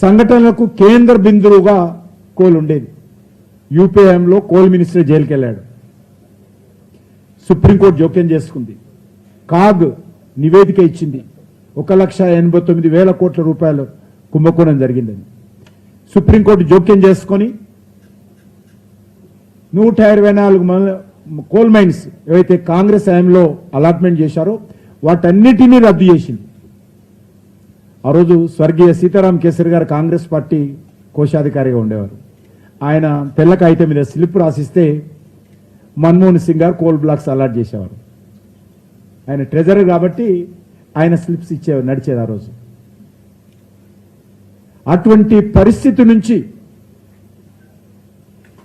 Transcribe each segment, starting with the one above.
సంఘటనలకు కేంద్ర బిందువుగా కోల్ ఉండేది. యూపీఏఎంలో కోల్ మినిస్టర్ జైలుకి వెళ్ళాడు. సుప్రీంకోర్టు జోక్యం చేసుకుంది. కాగ్ నివేదిక ఇచ్చింది. 1,89,000 కోట్ల రూపాయలు కుంభకోణం జరిగిందని. సుప్రీంకోర్టు జోక్యం చేసుకొని 124 కోల్ మైన్స్ ఏవైతే కాంగ్రెస్ హయాంలో అలాట్మెంట్ చేశారో వాటన్నిటినీ రద్దు చేసింది. ఆ రోజు స్వర్గీయ సీతారాం కేసరి గారు కాంగ్రెస్ పార్టీ కోశాధికారిగా ఉండేవారు. ఆయన తెల్ల కాగితం మీద స్లిప్ రాసిస్తే మన్మోహన్ సింగ్ గారు కోల్ బ్లాక్స్ అలాట్ చేసేవారు. ఆయన ట్రెజరర్ కాబట్టి ఆయన స్లిప్స్ ఇచ్చేవారు, నడిచేది ఆ రోజు. అటువంటి పరిస్థితి నుంచి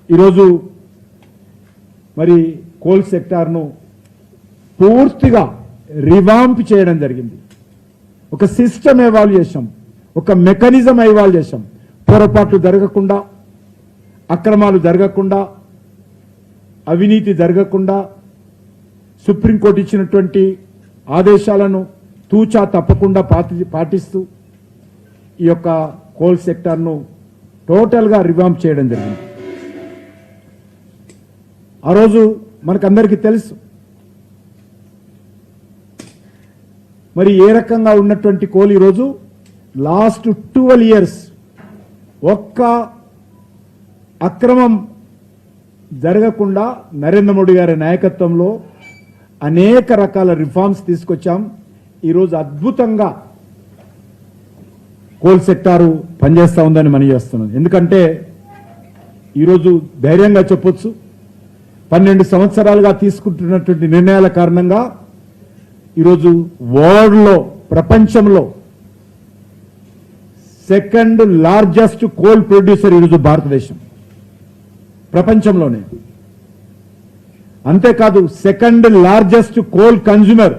ఈరోజు మరి కోల్ సెక్టార్ను పూర్తిగా రివాంప్ చేయడం జరిగింది. ఒక సిస్టమ్ ఎవాల్వ్ చేశాం, ఒక మెకానిజం ఎవాల్వ్ చేశాం. పొరపాట్లు జరగకుండా, అక్రమాలు జరగకుండా, అవినీతి జరగకుండా, సుప్రీంకోర్టు ఇచ్చినటువంటి ఆదేశాలను తూచా తప్పకుండా పాటిస్తూ ఈ యొక్క కోల్ సెక్టార్ను టోటల్గా రివాంప్ చేయడం జరిగింది. ఆ రోజు మనకందరికీ తెలుసు మరి ఏ రకంగా ఉన్నటువంటి కోల్ ఈరోజు లాస్ట్ 12 years ఒక్క అక్రమం జరగకుండా నరేంద్ర మోడీ గారి నాయకత్వంలో అనేక రకాల రిఫార్మ్స్ తీసుకొచ్చాం. ఈరోజు అద్భుతంగా కోల్ సెక్టారు పనిచేస్తూ ఉందని మనం చేస్తున్నాం. ఎందుకంటే ఈరోజు ధైర్యంగా చెప్పొచ్చు, 12 సంవత్సరాలుగా తీసుకుంటున్నటువంటి నిర్ణయాల కారణంగా ఈరోజు వరల్డ్లో, ప్రపంచంలో సెకండ్ లార్జెస్ట్ కోల్ ప్రొడ్యూసర్ ఈరోజు భారతదేశం, ప్రపంచంలోనే. అంతేకాదు second largest coal consumer.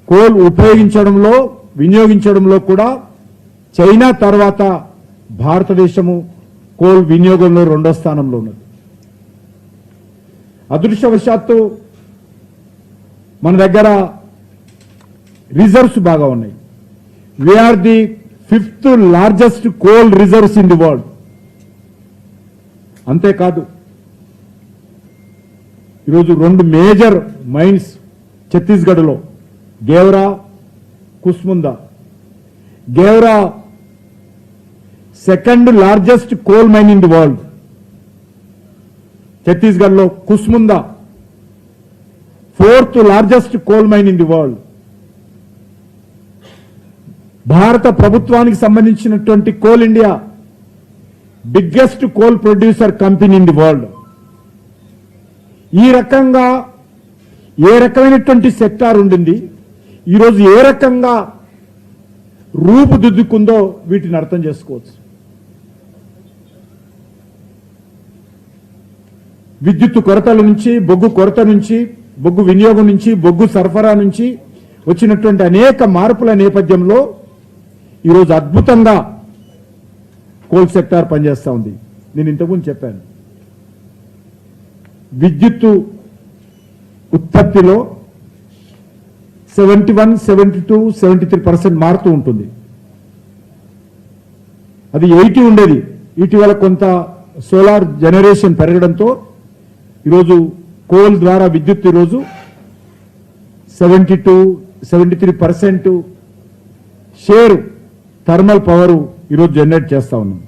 Coal ఉపయోగించడంలో, వినియోగించడంలో కూడా చైనా తర్వాత భారతదేశము కోల్ వినియోగంలో 2వ స్థానంలో ఉన్నది. అదృష్టవశాత్తు మన దగ్గర రిజర్వ్స్ బాగా ఉన్నాయి. We're the 5th largest coal reserves in the world. అంతేకాదు ఈరోజు 2 మేజర్ మైన్స్ ఛత్తీస్గఢ్లో, Gevra, Kusmunda. Gevra second largest coal mine in the world ఛత్తీస్గఢ్లో. Kusmunda 4th largest coal mine in the world. భారత ప్రభుత్వానికి సంబంధించినటువంటి Coal India biggest coal producer company in the world. ఈ రకంగా ఏ రకమైనటువంటి సెక్టార్ ఉండింది, ఈరోజు ఏ రకంగా రూపుదిద్దుకుందో వీటిని అర్థం చేసుకోవచ్చు. విద్యుత్ కొరతల నుంచి, బొగ్గు కొరత నుంచి, బొగ్గు వినియోగం నుంచి, బొగ్గు సరఫరా నుంచి వచ్చినటువంటి అనేక మార్పుల నేపథ్యంలో ఈరోజు అద్భుతంగా కోల్ సెక్టార్ పనిచేస్తూ ఉంది. నేను ఇంతకుముందు చెప్పాను, విద్యుత్తు ఉత్పత్తిలో 71, 72, 73% మారుతూ ఉంటుంది. అది 80 ఉండేది. ఇటీవల కొంత సోలార్ జనరేషన్ పెరగడంతో ఈరోజు కోల్ ద్వారా విద్యుత్ ఈరోజు 72, 73% షేర్ థర్మల్ పవర్ ఈరోజు జనరేట్ చేస్తా ఉన్నాం.